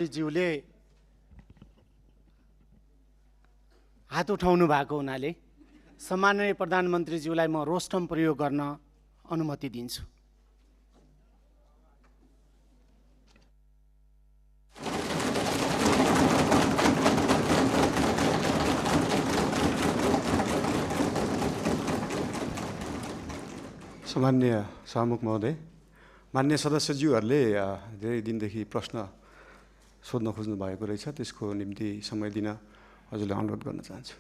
ज्यूले हात उठाउनु भएको हुनाले सम्माननीय प्रधानमन्त्रीज्यूलाई म रोस्टम प्रयोग गर्न अनुमति दिन्छु। सम्माननीय सभामुख महोदय, मान्य सदस्यज्यूहरूले धेरै दिनदेखि प्रश्न सोध्न खोज्नु भएको रहेछ, त्यसको निम्ति समय दिन हजुरलाई अनुरोध गर्न चाहन्छु।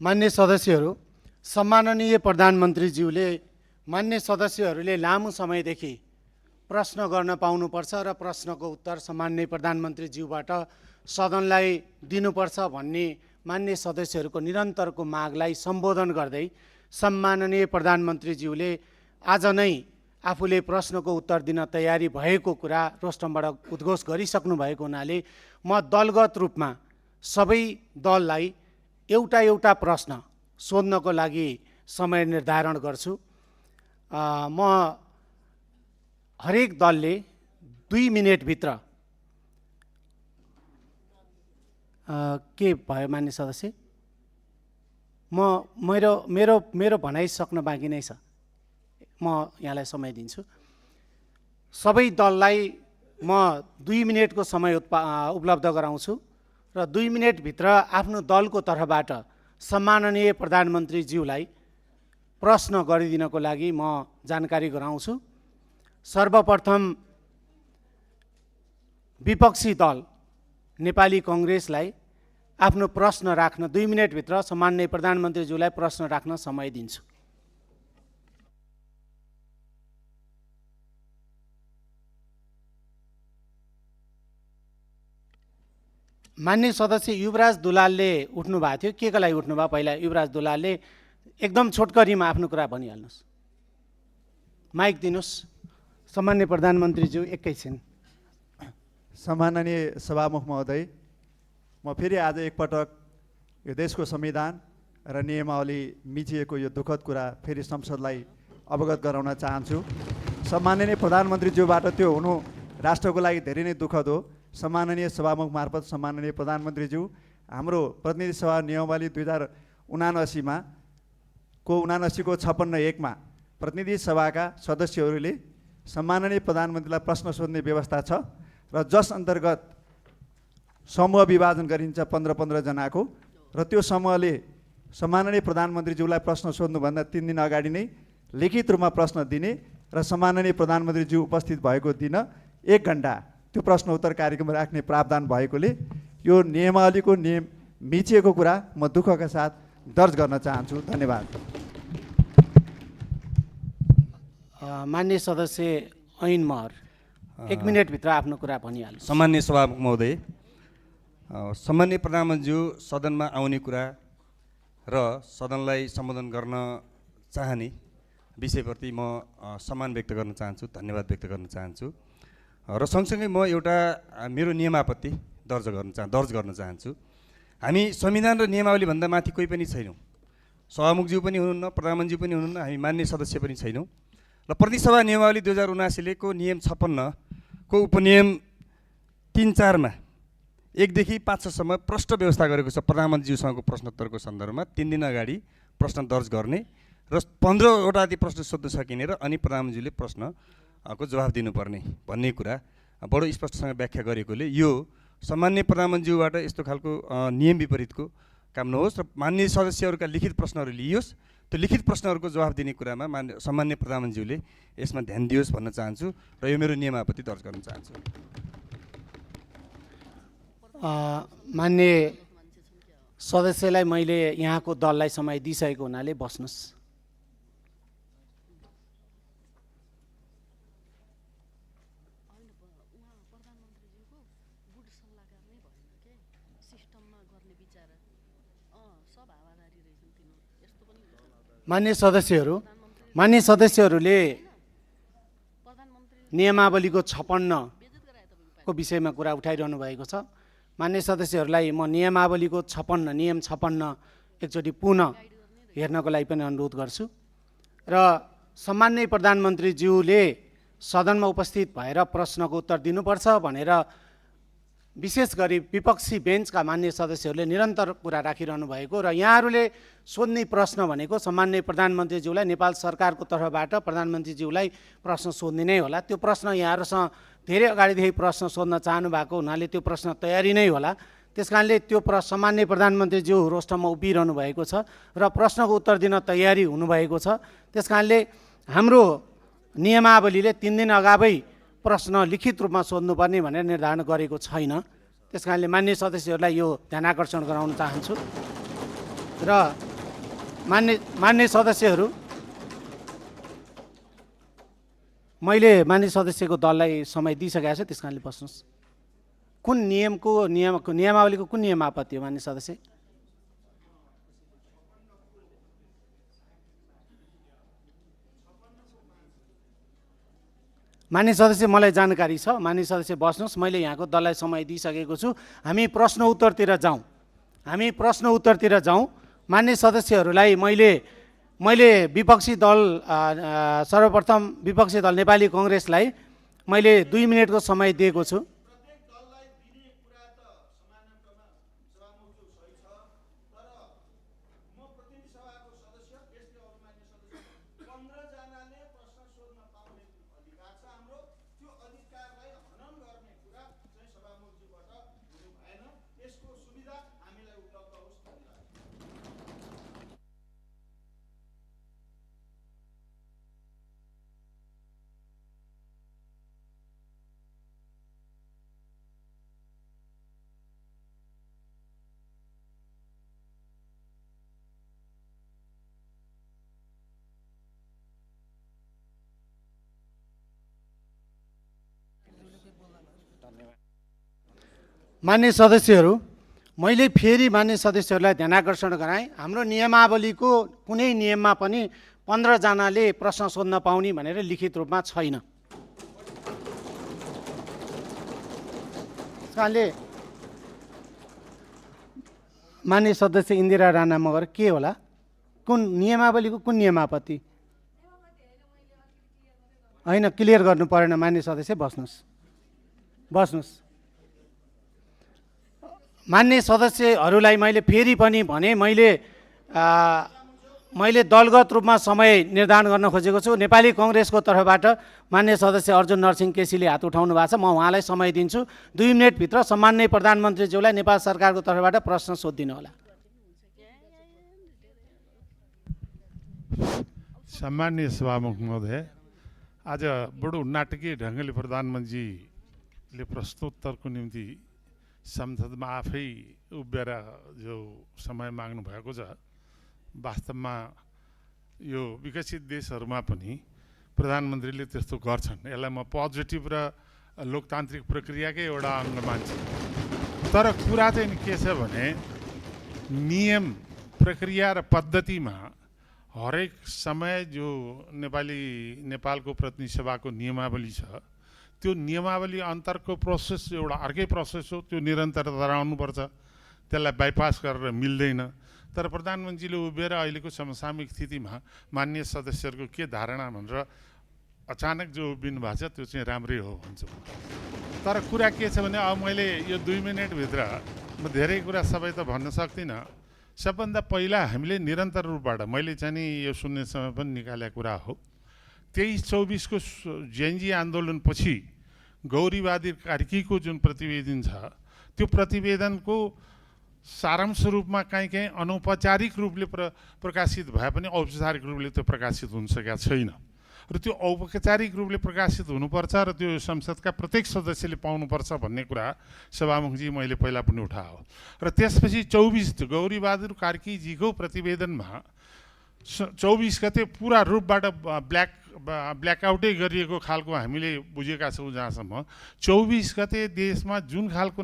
मान्य सदस्यहरू, सम्माननीय प्रधानमन्त्रीज्यूले मान्य सदस्यहरूले लामो समयदेखि प्रश्न गर्न पाउनुपर्छ र प्रश्नको उत्तर सम्माननीय प्रधानमन्त्रीज्यूबाट सदनलाई दिनुपर्छ भन्ने मान्य सदस्यहरूको निरन्तरको मागलाई सम्बोधन गर्दै सम्माननीय प्रधानमन्त्रीज्यूले आज नै आफूले प्रश्नको उत्तर दिन तयारी भएको कुरा रोस्टमबाट उद्घोष गरिसक्नु भएको हुनाले म दलगत रूपमा सबै दललाई एउटा एउटा प्रश्न सोध्नको लागि समय निर्धारण गर्छु। म हरेक दलले 2 मिनेटभित्र के भयो मान्य सदस्य, मेरो भनाइ सक्न बाँकी नै छ, म यहाँलाई समय दिन्छु। सबै दललाई म 2 मिनेटको समय उपलब्ध गराउँछु र 2 मिनेटभित्र आफ्नो दलको तर्फबाट सम्माननीय प्रधानमन्त्रीज्यूलाई प्रश्न गरिदिनको लागि म जानकारी गराउँछु। सर्वप्रथम विपक्षी दल नेपाली कांग्रेसलाई आफ्नो प्रश्न राख्न 2 मिनेटभित्र सम्माननीय प्रधानमन्त्रीज्यूलाई प्रश्न राख्न समय दिन्छु। मान्य सदस्य युवराज दुलालले उठ्नु भएको थियो, के को लागि उठ्नुभयो? पहिला युवराज दुलालले एकदम छोटकरीमा आफ्नो कुरा भनिहाल्नुहोस्। माइक दिनुहोस्। सम्माननीय प्रधानमन्त्रीज्यू एकैछिन। सम्माननीय सभामुख महोदय, म फेरि आज एकपटक यो देशको संविधान र नियमावली मिचिएको यो दुःखद कुरा फेरि संसदलाई अवगत गराउन चाहन्छु। सम्माननीय प्रधानमन्त्रीज्यूबाट त्यो हुनु राष्ट्रको लागि धेरै नै दुःखद हो। सम्माननीय सभामुख मार्फत सम्माननीय प्रधानमन्त्रीज्यू, हाम्रो प्रतिनिधि सभा नियमावली 2079 को 56(1) मा प्रतिनिधि सभाका सदस्यहरूले सम्माननीय प्रधानमन्त्रीलाई प्रश्न सोध्ने व्यवस्था छ र जस अन्तर्गत समूह विभाजन गरिन्छ 15-15 जनाको, र त्यो समूहले सम्माननीय प्रधानमन्त्रीज्यूलाई प्रश्न सोध्नुभन्दा 3 दिन अगाडि नै लिखित रूपमा प्रश्न दिने र सम्माननीय प्रधानमन्त्रीज्यू उपस्थित भएको दिन 1 घण्टा त्यो प्रश्न उत्तर कार्यक्रम राख्ने प्रावधान भएकोले यो नियमावलीको नियम मिचिएको कुरा म दुःखका साथ दर्ज गर्न चाहन्छु। धन्यवाद। मान्य सदस्य ऐन महर 1 मिनेटभित्र आफ्नो कुरा भनिहाल्नु। सम्माननीय सभामुख महोदय, सम्माननीय प्रधानमन्त्रीज्यू सदनमा आउने कुरा र सदनलाई सम्बोधन गर्न चाहने विषयप्रति म सम्मान व्यक्त गर्न चाहन्छु, धन्यवाद व्यक्त गर्न चाहन्छु र सँगसँगै म एउटा मेरो नियमापत्ति दर्ज गर्न चाहन्छु। हामी संविधान र नियमावली भन्दा माथि कोही पनि छैनौँ। सभामुखज्यू पनि हुनुहुन्न, प्रधानमन्त्रीज्यू पनि हुनुहुन्न, हामी मान्य सदस्य पनि छैनौँ। र प्रतिसभा नियमावली 2079 को नियम 56 को उपनियम 3-4 मा 1 देखि 5 सम्म प्रष्ट व्यवस्था गरेको छ। प्रधानमन्त्रीज्यूसँगको प्रश्नोत्तरको सन्दर्भमा 3 दिन अगाडि प्रश्न दर्ज गर्ने र 15वटा जति प्रश्न सोध्न सकिने र अनि प्रधानमन्त्रीले प्रश्नको जवाफ दिनुपर्ने भन्ने कुरा बडो स्पष्टसँग व्याख्या गरेकोले यो सामान्य प्रधानमन्त्रीज्यूबाट यस्तो खालको नियम विपरीतको काम नहोस् र माननीय सदस्यहरूका लिखित प्रश्नहरू लिइयोस्। त्यो लिखित प्रश्नहरूको जवाफ दिने कुरामा सामान्य प्रधानमन्त्रीज्यूले यसमा ध्यान दियोस् भन्न चाहन्छु र यो मेरो नियमावली दर्ज गर्न चाहन्छु। मान्य सदस्यलाई मैले यहाँको दललाई समय दिइसकेको हुनाले बस्नुहोस्। मान्य सदस्यहरूले नियमावलीको 56 को विषयमा कुरा उठाइरहनु भएको छ। मान्य सदस्यहरूलाई म नियमावलीको 56 नियम 56 एकचोटि पुनः हेर्नको लागि पनि अनुरोध गर्छु र सम्माननीय प्रधानमन्त्रीज्यूले सदनमा उपस्थित भएर प्रश्नको उत्तर दिनुपर्छ भनेर विशेष गरी विपक्षी बेन्चका मान्य सदस्यहरूले निरन्तर कुरा राखिरहनु भएको र यहाँहरूले सोध्ने प्रश्न भनेको सम्माननीय प्रधानमन्त्रीज्यूलाई नेपाल सरकारको तर्फबाट प्रधानमन्त्रीज्यूलाई प्रश्न सोध्ने नै होला। त्यो प्रश्न यहाँहरूसँग धेरै अगाडिदेखि प्रश्न सोध्न चाहनु भएको हुनाले त्यो प्रश्न तयारी नै होला। त्यस कारणले त्यो सामान्य प्रधानमन्त्रीज्यू रोस्टरमा उभिरहनु भएको छ र प्रश्नको उत्तर दिन तयारी हुनुभएको छ। त्यस कारणले हाम्रो नियमावलीले 3 दिन अगावै प्रश्न लिखित रूपमा सोध्नुपर्ने भनेर निर्धारण गरेको छैन। त्यस कारणले मान्य सदस्यहरूलाई यो ध्यान आकर्षण गराउन चाहन्छु र मान्य सदस्यहरू, मैले मान्य सदस्यको दललाई समय दिइसकेको छु, त्यस कारणले बस्नुहोस्। कुन नियमावलीको कुन नियम आपत्ति हो मान्य सदस्य? मान्य सदस्य, मलाई जानकारी छ। मान्य सदस्य बस्नुहोस्, मैले यहाँको दललाई समय दिइसकेको छु। हामी प्रश्न उत्तरतिर जाउँ। मान्य सदस्यहरूलाई मैले विपक्षी दल सर्वप्रथम विपक्षी दल नेपाली कांग्रेसलाई मैले 2 मिनेटको समय दिएको छु। मान्य सदस्यहरू, मैले फेरि मान्य सदस्यहरूलाई ध्यान आकर्षण गराएँ, हाम्रो नियमावलीको कुनै नियममा पनि 15 जनाले प्रश्न सोध्न पाउने भनेर लिखित रूपमा छैन। त्यसकारणले मान्य सदस्य इन्दिरा राणा मगर के होला? कुन नियमावलीको कुन नियम आपत्ति? होइन, क्लियर गर्नु परेन। मान्य सदस्य बस्नुहोस्। मान्य सदस्यहरूलाई मैले फेरि पनि भने, मैले दलगत रूपमा समय निर्धारण गर्न खोजेको छु। नेपाली कांग्रेसको तर्फबाट मान्य सदस्य अर्जुन नरसिंह केसीले हात उठाउनु भएको छ। म उहाँलाई समय दिन्छु। 2 मिनेटभित्र सम्माननीय प्रधानमन्त्रीज्यूलाई नेपाल सरकारको तर्फबाट प्रश्न सोधिदिनु होला। सम्मान्य सभामुख महोदय, आज बडो नाटकीय ढङ्गले प्रधानमन्त्रीले प्रश्नोत्तरको निम्ति संसदमा आफै उभिएर जो समय माग्नु भएको छ, वास्तवमा यो विकसित देशहरूमा पनि प्रधानमन्त्रीले त्यस्तो गर्छन्। यसलाई म पोजिटिभ र लोकतान्त्रिक प्रक्रियाकै एउटा अङ्ग मान्छु। तर कुरा चाहिँ के छ भने, नियम प्रक्रिया र पद्धतिमा हरेक समय जो नेपालको प्रतिनिधि सभाको नियमावली छ, त्यो नियमावली अन्तरको प्रोसेस एउटा अर्कै प्रोसेस हो। त्यो निरन्तरता रहनुपर्छ, त्यसलाई बाइपास गरेर मिल्दैन। तर प्रधानमन्त्रीले उभिएर अहिलेको समसामयिक स्थितिमा मान्य सदस्यहरूको के धारणा भनेर अचानक जो उभिनु भएको छ, त्यो चाहिँ राम्रै हो भन्छु। तर कुरा के छ भने, अब मैले यो 2 मिनेटभित्र म धेरै कुरा सबै त भन्न सक्दिनँ। सबभन्दा पहिला हामीले निरन्तर रूपबाट मैले चाहिँ नि यो सुन्ने समय पनि निकालेको कुरा हो। 23-24 को जेएनजी आन्दोलनपछि गौरीवादी कार्कीको जुन प्रतिवेदन छ, त्यो प्रतिवेदनको सारांश रूपमा कहीँ अनौपचारिक रूपले प्रकाशित भए पनि औपचारिक रूपले त्यो प्रकाशित हुन सकेका छैन र त्यो औपचारिक रूपले प्रकाशित हुनुपर्छ र त्यो संसदका प्रत्येक सदस्यले पाउनुपर्छ भन्ने कुरा सभामुखजी मैले पहिला पनि उठायो र त्यसपछि 24 गौरीबहादुर कार्कीजीको प्रतिवेदनमा 24 गते पुरा रूपबाट ब्ल्याकआउटै गरिएको खालको हामीले बुझेका छौँ। जहाँसम्म 24 गते देशमा जुन खालको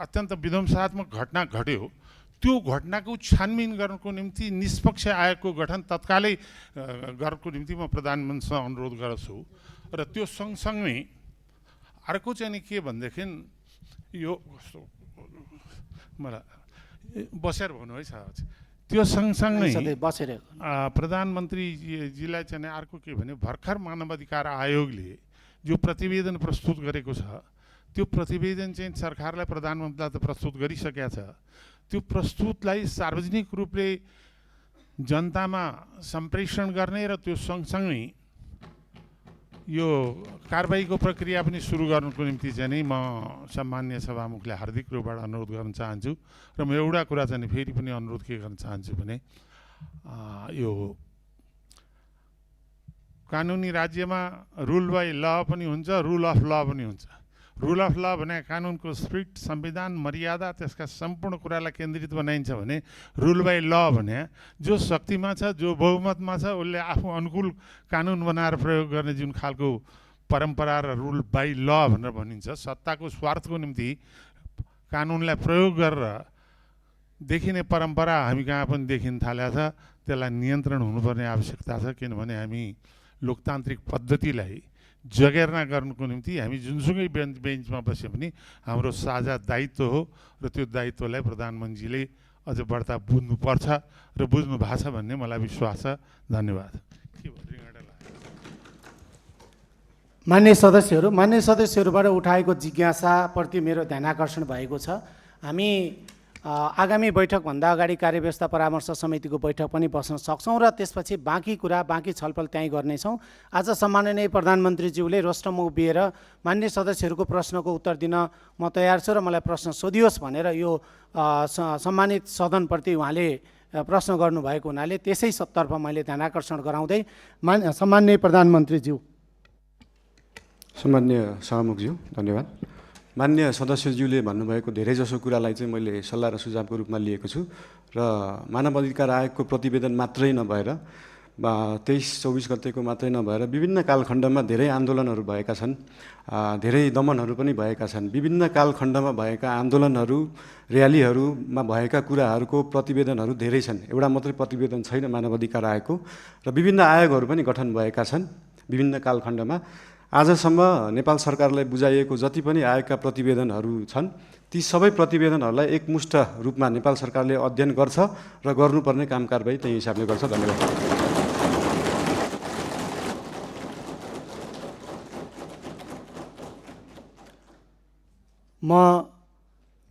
अत्यन्त विध्वंसात्मक घटना घट्यो त्यो घटनाको छानबिन गर्नको निम्ति निष्पक्ष आयोगको गठन तत्कालै गर्नको निम्ति म प्रधानमन्त्रीसँग अनुरोध गर्छु र त्यो सँगसँगै अर्को चाहिँ नि के भनेदेखि यो मलाई बसेर भन्नु है साहब त्यो सँगसँगै प्रधानमन्त्रीजीलाई चाहिँ अर्को के भने भर्खर मानवाधिकार आयोगले जो प्रतिवेदन प्रस्तुत गरेको छ त्यो प्रतिवेदन चाहिँ सरकारलाई प्रधानमन्त्रीलाई त प्रस्तुत गरिसकेका छ। त्यो प्रस्तुतलाई सार्वजनिक रूपले जनतामा सम्प्रेषण गर्ने र त्यो सँगसँगै यो कारबाहीको प्रक्रिया पनि सुरु गर्नुको निम्ति चाहिँ नि म सम्माननीय सभामुखले हार्दिक रूपबाट अनुरोध गर्न चाहन्छु र म एउटा कुरा चाहिँ फेरि पनि अनुरोध के गर्न चाहन्छु भने यो कानुनी राज्यमा रुल बाई ल पनि हुन्छ, रुल अफ ल पनि हुन्छ। रुल अफ ल भने कानुनको स्पिरिट, संविधान, मर्यादा, त्यसका सम्पूर्ण कुरालाई केन्द्रित बनाइन्छ भने रुल बाई ल भने जो शक्तिमा छ, जो बहुमतमा छ, उसले आफू अनुकूल कानुन बनाएर प्रयोग गर्ने जुन खालको परम्परा र रुल बाई ल भनेर भनिन्छ, सत्ताको स्वार्थको निम्ति कानुनलाई प्रयोग गरेर देखिने परम्परा हामी कहाँ पनि देखिन थालेको छ। त्यसलाई नियन्त्रण हुनुपर्ने आवश्यकता छ, किनभने हामी लोकतान्त्रिक पद्धतिलाई जगेर्ना गर्नुको निम्ति हामी जुनसुकै बेन्चमा बस्यो भने हाम्रो साझा दायित्व हो र त्यो दायित्वलाई प्रधानमन्त्रीले अझ बढ्ता बुझ्नुपर्छ र बुझ्नु भएको छ भन्ने मलाई विश्वास छ। धन्यवाद। मान्य सदस्यहरूबाट उठाएको जिज्ञासाप्रति मेरो ध्यानाकर्षण भएको छ। हामी आगामी बैठकभन्दा अगाडि कार्यव्यवस्था परामर्श समितिको बैठक पनि बस्न सक्छौँ र त्यसपछि बाँकी छलफल त्यहीँ गर्नेछौँ। आज सम्माननीय प्रधानमन्त्रीज्यूले रोस्टममा उभिएर मान्य सदस्यहरूको प्रश्नको उत्तर दिन म तयार छु र मलाई प्रश्न सोधियोस् भनेर यो सम्मानित सदनप्रति उहाँले प्रश्न गर्नुभएको हुनाले त्यसै तर्फ मैले ध्यानाकर्षण गराउँदै सम्माननीय प्रधानमन्त्रीज्यू। सम्माननीय सभामुखज्यू धन्यवाद। मान्य सदस्यज्यूले भन्नुभएको धेरैजसो कुरालाई चाहिँ मैले सल्लाह र सुझावको रूपमा लिएको छु र मानव अधिकार आयोगको प्रतिवेदन मात्रै नभएर 23-24 गतेको मात्रै नभएर विभिन्न कालखण्डमा धेरै आन्दोलनहरू भएका छन्, धेरै दमनहरू पनि भएका छन्। विभिन्न कालखण्डमा भएका आन्दोलनहरू, र्यालीहरूमा भएका कुराहरूको प्रतिवेदनहरू धेरै छन्। एउटा मात्रै प्रतिवेदन छैन मानव अधिकार आयोगको र विभिन्न आयोगहरू पनि गठन भएका छन् विभिन्न कालखण्डमा। आजसम्म नेपाल सरकारलाई बुझाइएको जति पनि आयोगका प्रतिवेदनहरू छन् ती सबै प्रतिवेदनहरूलाई एकमुष्ट रूपमा नेपाल सरकारले अध्ययन गर्छ र गर्नुपर्ने काम कारबाही त्यही हिसाबले गर्छ। धन्यवाद। म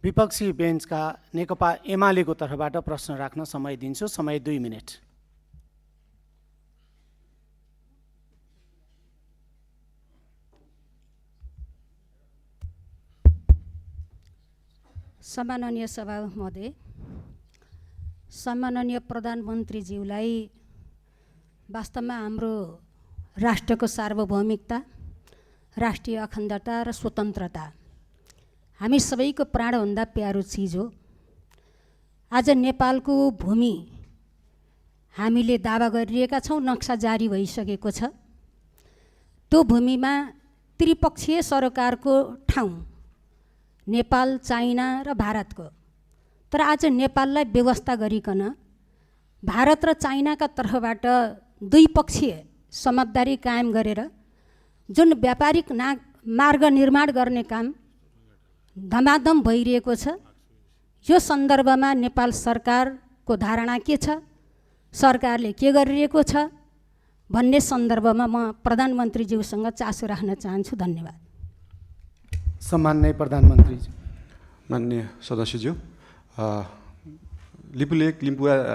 विपक्षी बेन्चका नेकपा एमालेको तर्फबाट प्रश्न राख्न समय दिन्छु। समय 2 मिनेट। सम्माननीय सभा महोदय, सम्माननीय प्रधानमन्त्रीज्यूलाई वास्तवमा हाम्रो राष्ट्रको सार्वभौमिकता, राष्ट्रिय अखण्डता र स्वतन्त्रता हामी सबैको प्राणभन्दा प्यारो चिज हो। आज नेपालको भूमि हामीले दावा गरिरहेका छौँ, नक्सा जारी भइसकेको छ। त्यो भूमिमा त्रिपक्षीय सरकारको ठाउँ नेपाल, चाइना र भारतको, तर आज नेपाललाई व्यवस्था गरिकन भारत र चाइनाका तर्फबाट द्विपक्षीय समझदारी कायम गरेर जुन व्यापारिक मार्ग निर्माण गर्ने काम धमाधम भइरहेको छ, यो सन्दर्भमा नेपाल सरकारको धारणा के छ, सरकारले के गरिरहेको छ भन्ने सन्दर्भमा म प्रधानमन्त्रीज्यूसँग चासो राख्न चाहन्छु। धन्यवाद। सम्माननीय प्रधानमन्त्री। माननीय सदस्यज्यू, लिपुलेक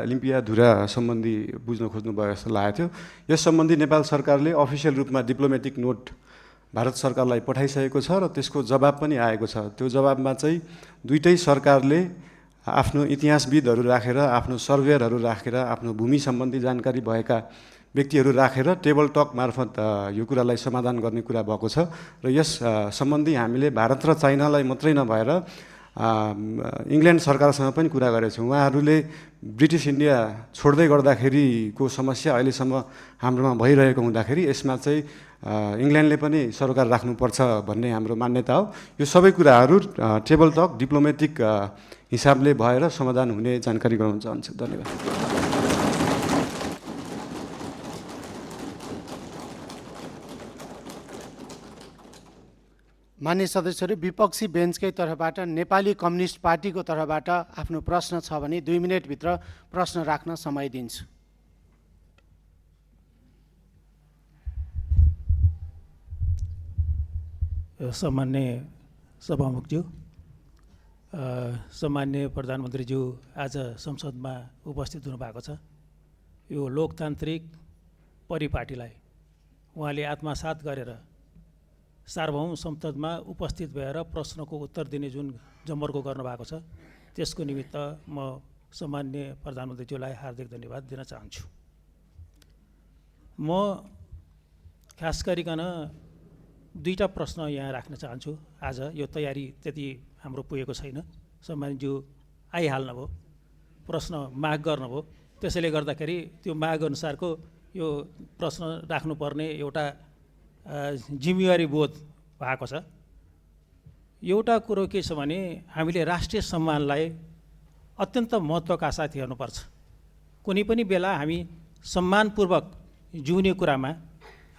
लिम्पियाधुरा सम्बन्धी बुझ्न खोज्नुभयो जस्तो लागेको थियो। यस सम्बन्धी नेपाल सरकारले अफिसियल रूपमा डिप्लोमेटिक नोट भारत सरकारलाई पठाइसकेको छ र त्यसको जवाब पनि आएको छ। त्यो जवाबमा चाहिँ दुईटै सरकारले आफ्नो इतिहासविदहरू राखेर, आफ्नो सर्वेयरहरू राखेर, आफ्नो भूमि सम्बन्धी जानकारी भएका व्यक्तिहरू राखेर टेबल टक मार्फत यो कुरालाई समाधान गर्ने कुरा भएको छ र यस सम्बन्धी हामीले भारत र चाइनालाई मात्रै नभएर इङ्ल्यान्ड सरकारसँग पनि कुरा गरेछौँ। उहाँहरूले ब्रिटिस इन्डिया छोड्दै गर्दाखेरिको समस्या अहिलेसम्म हाम्रोमा भइरहेको हुँदाखेरि यसमा चाहिँ इङ्ल्यान्डले पनि सरोकार राख्नुपर्छ भन्ने हाम्रो मान्यता हो। यो सबै कुराहरू टेबल टक डिप्लोमेटिक हिसाबले भएर समाधान हुने जानकारी गराउन चाहन्छु। धन्यवाद। मान्य सदस्यहरू, विपक्षी बेन्चकै तर्फबाट नेपाली कम्युनिस्ट पार्टीको तर्फबाट आफ्नो प्रश्न छ भने 2 मिनेटभित्र प्रश्न राख्न समय दिन्छु। सम्मान्य सभामुखज्यू, सम्मान्य प्रधानमन्त्रीज्यू आज संसदमा उपस्थित हुनुभएको छ। यो लोकतान्त्रिक परिपाटीलाई उहाँले आत्मसात गरेर सार्वभौम संसदमा उपस्थित भएर प्रश्नको उत्तर दिने जुन जमर्को गर्नुभएको छ, त्यसको निमित्त म सम्मान्य प्रधानमन्त्रीज्यूलाई हार्दिक धन्यवाद दिन चाहन्छु। म खास गरिकन 2टा प्रश्न यहाँ राख्न चाहन्छु। आज यो तयारी त्यति हाम्रो पुगेको छैन। सम्मानज्यू आइहाल्नुभयो, प्रश्न माग गर्नुभयो, त्यसैले गर्दाखेरि त्यो माग अनुसारको यो प्रश्न राख्नुपर्ने एउटा जिम्मेवारी बोध भएको छ। एउटा कुरो के छ भने हामीले राष्ट्रिय सम्मानलाई अत्यन्त महत्त्वका साथ हेर्नुपर्छ। कुनै पनि बेला हामी सम्मानपूर्वक जिउने कुरामा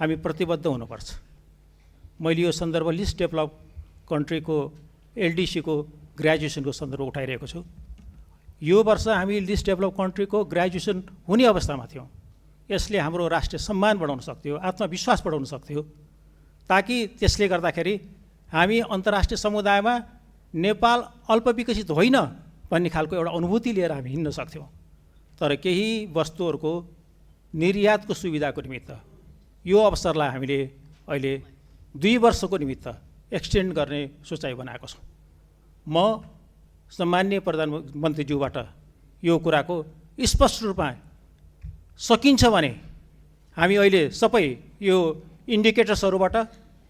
हामी प्रतिबद्ध हुनुपर्छ। मैले यो सन्दर्भ लिस्ट डेभलप कन्ट्रीको एलडिसीको ग्रेजुएसनको सन्दर्भ उठाइरहेको छु। यो वर्ष हामी लिस्ट डेभलप कन्ट्रीको ग्रेजुएसन हुने अवस्थामा थियौँ। यसले हाम्रो राष्ट्रिय सम्मान बढाउन सक्थ्यो, आत्मविश्वास बढाउन सक्थ्यो, ताकि त्यसले गर्दाखेरि हामी अन्तर्राष्ट्रिय समुदायमा नेपाल अल्पविकसित होइन भन्ने खालको एउटा अनुभूति लिएर हामी हिँड्न सक्थ्यौँ। तर केही वस्तुहरूको निर्यातको सुविधाको निमित्त यो अवसरलाई हामीले अहिले 2 वर्षको निमित्त एक्सटेन्ड गर्ने सोचाइ बनाएको छौँ। म सम्मान्य प्रधानमन्त्रीज्यूबाट यो कुराको स्पष्ट रूपमा सकिन्छ भने हामी अहिले सबै यो इन्डिकेटर्सहरूबाट,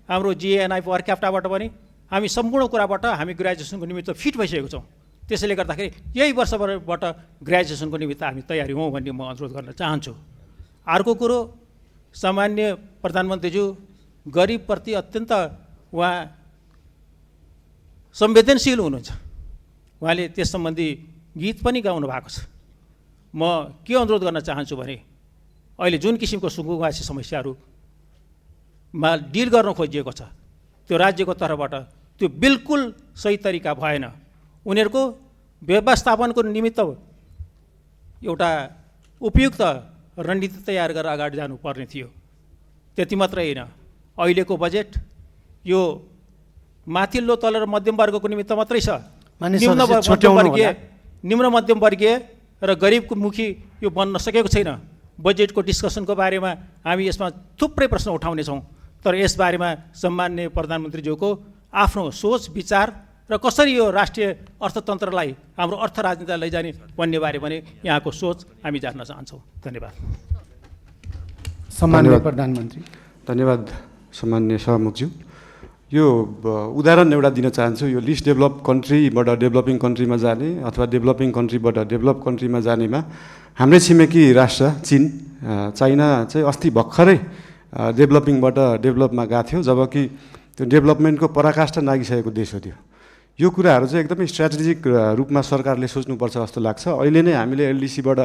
हाम्रो जिएनआई पर क्याप्टाबाट पनि हामी सम्पूर्ण कुराबाट हामी ग्रेजुएसनको निमित्त फिट भइसकेको छौँ। त्यसैले गर्दाखेरि यही वर्षबाट ग्रेजुएसनको निमित्त हामी तयारी हौँ भन्ने म अनुरोध गर्न चाहन्छु। अर्को कुरो, सामान्य प्रधानमन्त्रीज्यू गरिबप्रति अत्यन्त उहाँ संवेदनशील हुनुहुन्छ। उहाँले त्यस सम्बन्धी गीत पनि गाउनु भएको छ। म के अनुरोध गर्न चाहन्छु भने अहिले जुन किसिमको सुकुम्बासी समस्याहरूमा डिल गर्न खोजिएको छ, त्यो राज्यको तर्फबाट त्यो बिल्कुल सही तरिका भएन। उनीहरूको व्यवस्थापनको निमित्त एउटा उपयुक्त रणनीति तयार गरेर अगाडि जानुपर्ने थियो। त्यति मात्रै होइन, अहिलेको बजेट यो माथिल्लो तल र मध्यम वर्गको निमित्त मात्रै छ। निम्न मध्यम वर्गीय र गरिबको मुखी यो बन्न सकेको छैन। बजेटको डिस्कसनको बारेमा हामी यसमा थुप्रै प्रश्न उठाउनेछौँ, तर यसबारेमा सम्मान्य प्रधानमन्त्रीज्यूको आफ्नो सोच विचार र कसरी यो राष्ट्रिय अर्थतन्त्रलाई, हाम्रो अर्थ राजनीतिलाई लैजाने भन्ने बारे पनि यहाँको सोच हामी जान्न चाहन्छौँ। धन्यवाद। सम्मान्य प्रधानमन्त्री। धन्यवाद सम्मान्य सभामुखज्यू। यो उदाहरण एउटा दिन चाहन्छु। यो लिस्ट डेभलप कन्ट्रीबाट डेभलपिङ कन्ट्रीमा जाने अथवा डेभलपिङ कन्ट्रीबाट डेभलप कन्ट्रीमा जानेमा हाम्रै छिमेकी राष्ट्र चीन, चाइना चाहिँ अस्ति भर्खरै डेभलपिङबाट डेभलपमा गएको थियो, जबकि त्यो डेभलपमेन्टको पराकाष्ठा नागिसकेको देश हो त्यो। यो कुराहरू चाहिँ एकदमै स्ट्राटेजिक रूपमा सरकारले सोच्नुपर्छ जस्तो लाग्छ। अहिले नै हामीले एलडिसीबाट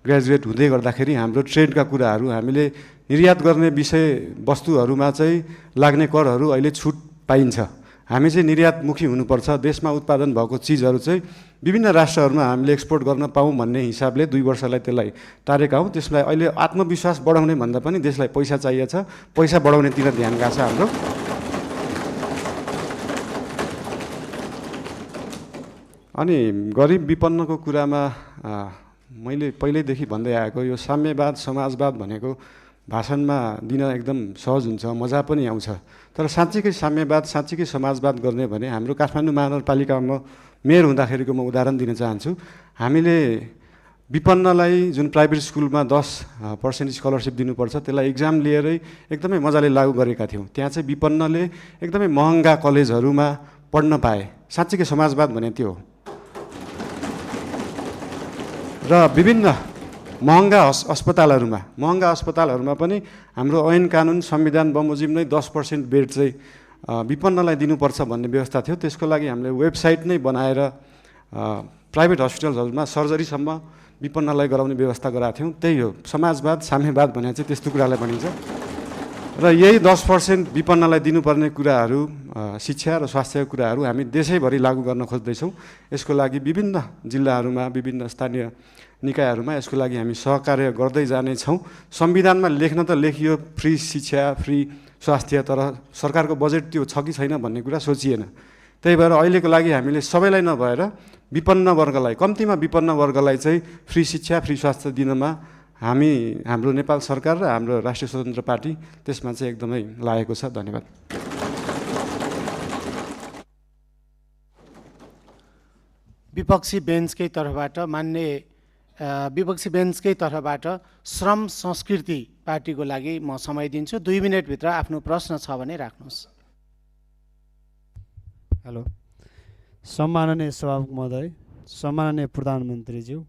ग्रेजुएट हुँदै गर्दाखेरि हाम्रो ट्रेडका कुराहरू, हामीले निर्यात गर्ने विषय वस्तुहरूमा चाहिँ लाग्ने करहरू अहिले छुट पाइन्छ। हामी चाहिँ निर्यातमुखी हुनुपर्छ। देशमा उत्पादन भएको चिजहरू चाहिँ विभिन्न राष्ट्रहरूमा हामीले एक्सपोर्ट गर्न पाऊँ भन्ने हिसाबले 2 वर्षलाई त्यसलाई टारेका हौँ। त्यसलाई अहिले आत्मविश्वास बढाउने भन्दा पनि देशलाई पैसा चाहिएको छ, पैसा बढाउनेतिर ध्यान गएको छ हाम्रो। अनि गरिब विपन्नको कुरामा मैले पहिल्यैदेखि भन्दै आएको यो साम्यवाद समाजवाद भनेको भाषणमा दिन एकदम सहज हुन्छ, मजा पनि आउँछ। तर साँच्चीकै साम्यवाद, साँच्चीकै समाजवाद गर्ने भने हाम्रो काठमाडौँ महानगरपालिकामा मेयर हुँदाखेरिको म उदाहरण दिन चाहन्छु। हामीले विपन्नलाई जुन प्राइभेट स्कुलमा 10% स्कलरसिप दिनुपर्छ, त्यसलाई इक्जाम लिएरै एकदमै मजाले लागू गरेका थियौँ। त्यहाँ चाहिँ विपन्नले एकदमै महँगा कलेजहरूमा पढ्न पाए। साँच्चीकै समाजवाद भने त्यो हो। र विभिन्न महँगा अस्पतालहरूमा पनि हाम्रो ऐन कानुन संविधान बमोजिम नै 10% बेड चाहिँ विपन्नलाई दिनुपर्छ भन्ने व्यवस्था थियो। त्यसको लागि हामीले वेबसाइट नै बनाएर प्राइभेट हस्पिटलहरूमा सर्जरीसम्म विपन्नलाई गराउने व्यवस्था गराएको थियौँ। त्यही हो समाजवाद, साम्यवाद भने चाहिँ त्यस्तो कुरालाई भनिन्छ। र यही 10% विपन्नलाई दिनुपर्ने कुराहरू, शिक्षा र स्वास्थ्यका कुराहरू हामी देशैभरि लागू गर्न खोज्दैछौँ। यसको लागि विभिन्न जिल्लाहरूमा, विभिन्न स्थानीय निकायहरूमा यसको लागि हामी सहकार्य गर्दै जानेछौँ। संविधानमा लेख्न त लेखियो फ्री शिक्षा, फ्री स्वास्थ्य, तर सरकारको बजेट त्यो छ कि छैन भन्ने कुरा सोचिएन। त्यही भएर अहिलेको लागि हामीले सबैलाई नभएर विपन्न वर्गलाई, कम्तीमा विपन्न वर्गलाई चाहिँ फ्री शिक्षा, फ्री स्वास्थ्य दिनमा हाम्रो नेपाल सरकार र हाम्रो राष्ट्रिय स्वतन्त्र पार्टी त्यसमा चाहिँ एकदमै लागेको छ। धन्यवाद। विपक्षी बेन्चकै तर्फबाट श्रम संस्कृति पार्टीको लागि म समय दिन्छु। 2 मिनटभित्र आफ्नो प्रश्न छ भने राख्नुहोस्। हेलो, सम्माननीय सभामुख महोदय, सम्माननीय प्रधानमन्त्रीज्यू,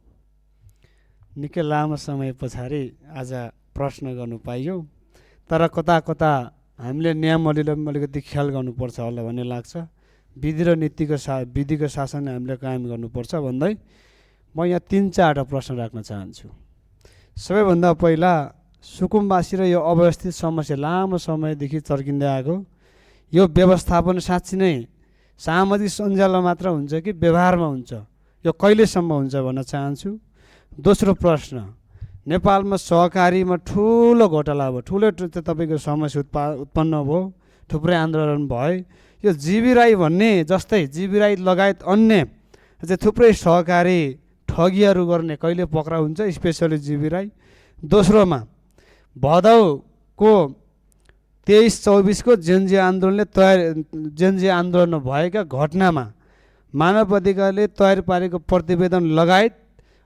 निकै लामो समय पछाडि आज प्रश्न गर्नु पाइयो। तर कता कता हामीले नियमावलीलाई अलिकति ख्याल गर्नुपर्छ होला भन्ने लाग्छ। विधि र विधिको शासन हामीले कायम गर्नुपर्छ भन्दै म यहाँ 3-4 प्रश्न राख्न चाहन्छु। सबैभन्दा पहिला सुकुम्बासी र यो अव्यवस्थित समस्या लामो समयदेखि चर्किँदै आएको, यो व्यवस्थापन साँच्ची नै सामाजिक सञ्जालमा मात्र हुन्छ कि व्यवहारमा हुन्छ, यो कहिलेसम्म हुन्छ भन्न चाहन्छु। दोस्रो प्रश्न, नेपालमा सहकारीमा ठुलो घोटाला भयो, ठुलो तपाईँको समस्या उत्पन्न भयो, थुप्रै आन्दोलन भयो। यो जीवी राई भन्ने जस्तै जीवी राई लगायत अन्य चाहिँ थुप्रै सहकारी ठगीहरू गर्ने कहिले पक्राउ हुन्छ, स्पेसली जीवी राई। दोस्रोमा भदौको 23-24 को जेनजी आन्दोलन भएका घटनामा मानव अधिकारले तयार पारेको प्रतिवेदन लगायत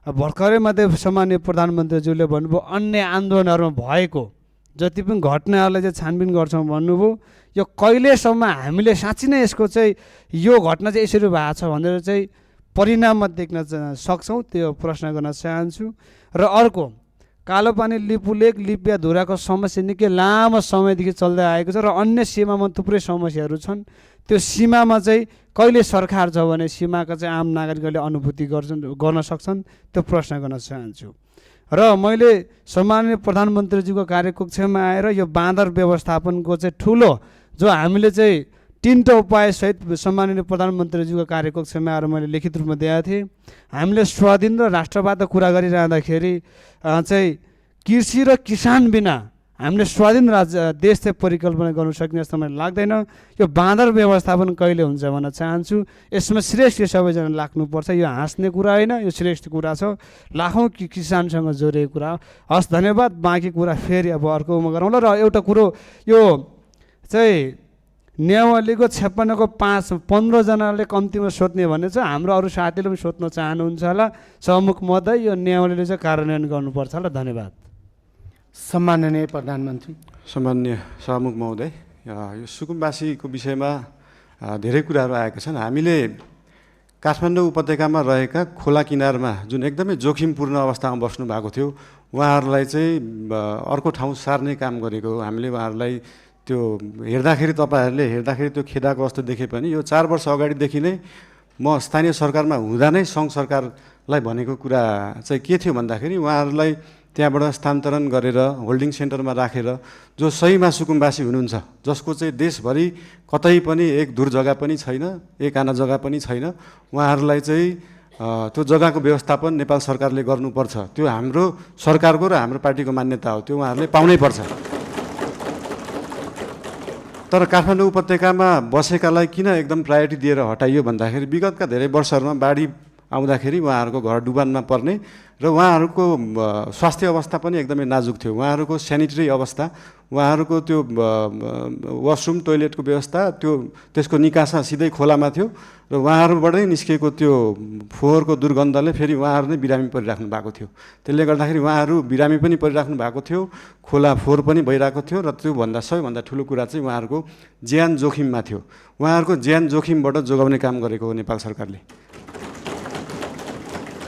भर्खरै मात्रै सम्माननीय प्रधानमन्त्रीज्यूले भन्नुभयो अन्य आन्दोलनहरूमा भएको जति पनि घटनाहरूलाई चाहिँ छानबिन गर्छौँ भन्नुभयो। यो कहिलेसम्म हामीले साँच्ची नै यसको चाहिँ यो घटना चाहिँ यसरी भएको छ भनेर चाहिँ परिणाममा देख्न सक्छौँ, त्यो प्रश्न गर्न चाहन्छु। र अर्को, कालोपानी लिपुलेक लिपिया धुराको समस्या निकै लामो समयदेखि चल्दै आएको छ र अन्य सीमामा थुप्रै समस्याहरू छन्। त्यो सीमामा चाहिँ कहिले सरकार छ भने सीमाका चाहिँ आम नागरिकहरूले अनुभूति गर्न सक्छन्, त्यो प्रश्न गर्न चाहन्छु। र मैले सम्माननीय प्रधानमन्त्रीज्यूको कार्यकक्षमा आएर यो बाँदर व्यवस्थापनको चाहिँ ठुलो जो हामीले चाहिँ 3टा उपायसहित सम्माननीय प्रधानमन्त्रीज्यूको कार्यकक्षमा आएर मैले लिखित रूपमा दिएका थिएँ। हामीले स्वाधीन र राष्ट्रवादको कुरा गरिरहँदाखेरि चाहिँ कृषि र किसान बिना हामीले स्वाधीन देश चाहिँ परिकल्पना गर्नु सक्ने जस्तो मलाई लाग्दैन। यो बाँदर व्यवस्थापन कहिले हुन्छ भन्न चाहन्छु। यसमा श्रेष्ठ सबैजना लाग्नुपर्छ, यो हाँस्ने कुरा होइन, यो श्रेष्ठ कुरा छ, लाखौँ किसानसँग जोडिएको कुरा। हस्, धन्यवाद। बाँकी कुरा फेरि अब अर्कोमा गरौँला। र एउटा कुरो, यो चाहिँ नियमावलीको 56 को 15 जनाले कम्तीमा सोध्ने भन्ने छ। हाम्रो अरू साथीले पनि सोध्न चाहनुहुन्छ होला। सभामुख महोदय, यो नियमावलीले चाहिँ कार्यान्वयन गर्नुपर्छ होला। धन्यवाद। सम्माननीय प्रधानमन्त्री। सम्माननीय सभामुख महोदय, यो सुकुम्बासीको विषयमा धेरै कुराहरू आएका छन्। हामीले काठमाडौँ उपत्यकामा रहेका खोला किनारमा जुन एकदमै जोखिमपूर्ण अवस्थामा बस्नु भएको थियो, उहाँहरूलाई चाहिँ अर्को ठाउँ सार्ने काम गरेको हो। हामीले उहाँहरूलाई त्यो हेर्दाखेरि, तपाईँहरूले हेर्दाखेरि त्यो खेदाको अवस्था देखे पनि यो 4 वर्ष अगाडिदेखि नै म स्थानीय सरकारमा हुँदा नै सङ्घ सरकारलाई भनेको कुरा चाहिँ के थियो भन्दाखेरि उहाँहरूलाई त्यहाँबाट स्थानान्तरण गरेर होल्डिङ सेन्टरमा राखेर जो सहीमा सुकुम्बासी हुनुहुन्छ, जसको चाहिँ देशभरि कतै पनि एक दूर जग्गा पनि छैन, एक आना जग्गा पनि छैन, उहाँहरूलाई चाहिँ त्यो जग्गाको व्यवस्थापन नेपाल सरकारले गर्नुपर्छ। त्यो हाम्रो सरकारको र हाम्रो पार्टीको मान्यता हो, त्यो उहाँहरूले पाउनै पर्छ। तर काठमाडौँ उपत्यकामा बसेकालाई किन एकदम प्रायोरिटी दिएर हटाइयो भन्दाखेरि विगतका धेरै वर्षहरूमा बाढी आउँदाखेरि उहाँहरूको घर डुबानमा पर्ने र उहाँहरूको स्वास्थ्य अवस्था पनि एकदमै नाजुक थियो। उहाँहरूको सेनिटरी अवस्था, उहाँहरूको त्यो वासरुम टोइलेटको व्यवस्था त्यसको निकासा सिधै खोलामा थियो र उहाँहरूबाटै निस्केको त्यो फोहोरको दुर्गन्धले फेरि उहाँहरू नै बिरामी परिराख्नु भएको थियो। त्यसले गर्दाखेरि उहाँहरू बिरामी पनि परिराख्नु भएको थियो, खोला फोहोर पनि भइरहेको थियो र त्योभन्दा सबैभन्दा ठुलो कुरा चाहिँ उहाँहरूको ज्यान जोखिममा थियो। उहाँहरूको ज्यान जोखिमबाट जोगाउने काम गरेको हो नेपाल सरकारले।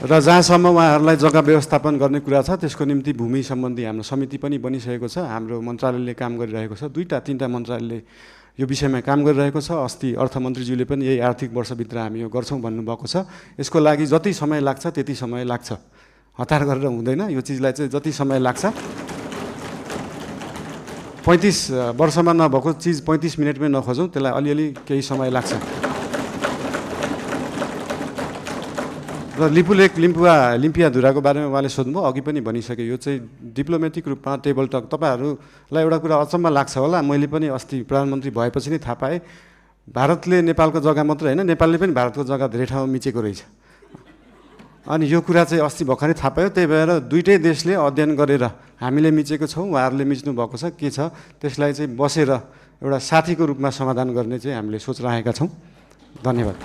र जहाँसम्म उहाँहरूलाई जग्गा व्यवस्थापन गर्ने कुरा छ त्यसको निम्ति भूमि सम्बन्धी हाम्रो समिति पनि बनिसकेको छ। हाम्रो मन्त्रालयले काम गरिरहेको छ, 2-3 मन्त्रालयले यो विषयमा काम गरिरहेको छ। अस्ति अर्थमन्त्रीज्यूले पनि यही आर्थिक वर्षभित्र हामी यो गर्छौँ भन्नुभएको छ। यसको लागि जति समय लाग्छ त्यति समय लाग्छ, हतार गरेर हुँदैन। यो चिजलाई चाहिँ जति समय लाग्छ, 35 वर्षमा नभएको चिज 35 मिनटमै नखोजौँ, त्यसलाई अलिअलि केही समय लाग्छ। र लिपुलेक लिम्पियाधुराको बारेमा उहाँले सोध्नुभयो, अघि पनि भनिसकेँ। यो चाहिँ डिप्लोमेटिक रूपमा टेबल टक। तपाईँहरूलाई एउटा कुरा अचम्म लाग्छ होला, मैले पनि अस्ति प्रधानमन्त्री भएपछि नै थाहा पाएँ, भारतले नेपालको जग्गा मात्रै होइन, नेपालले पनि भारतको जग्गा धेरै ठाउँमा मिचेको रहेछ। अनि यो कुरा चाहिँ अस्ति भर्खरै थाहा पायो। त्यही भएर दुईटै देशले अध्ययन गरेर हामीले मिचेको छौँ, उहाँहरूले मिच्नु भएको छ, के छ त्यसलाई चाहिँ बसेर एउटा साथीको रूपमा समाधान गर्ने चाहिँ हामीले सोच राखेका छौँ। धन्यवाद।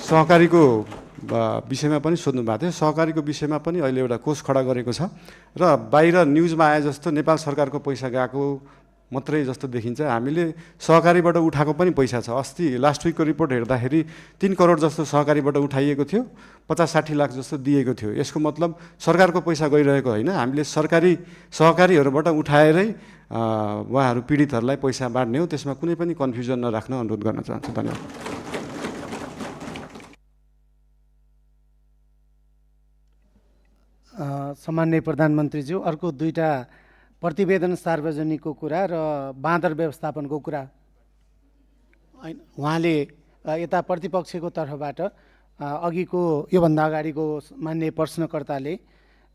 सहकारीको विषयमा पनि सोध्नु भएको थियो। सहकारीको विषयमा पनि अहिले एउटा कोष खडा गरेको छ र बाहिर न्युजमा आए जस्तो नेपाल सरकारको पैसा गएको मात्रै जस्तो देखिन्छ। हामीले सहकारीबाट उठाएको पनि पैसा छ। अस्ति लास्ट विकको रिपोर्ट हेर्दाखेरि 3 करोड जस्तो सहकारीबाट उठाइएको थियो, 50-60 लाख जस्तो दिएको थियो। यसको मतलब सरकारको पैसा गइरहेको होइन, हामीले सहकारीहरूबाट उठाएरै उहाँहरू पीडितहरूलाई पैसा बाँड्ने हो। त्यसमा कुनै पनि कन्फ्युजन नराख्न अनुरोध गर्न चाहन्छु। धन्यवाद। सम्माननीय प्रधानमन्त्रीज्यू, अर्को 2टा प्रतिवेदन सार्वजनिकको कुरा र बाँदर व्यवस्थापनको कुरा उहाँले यता प्रतिपक्षको तर्फबाट अघिको योभन्दा अगाडिको मान्य प्रश्नकर्ताले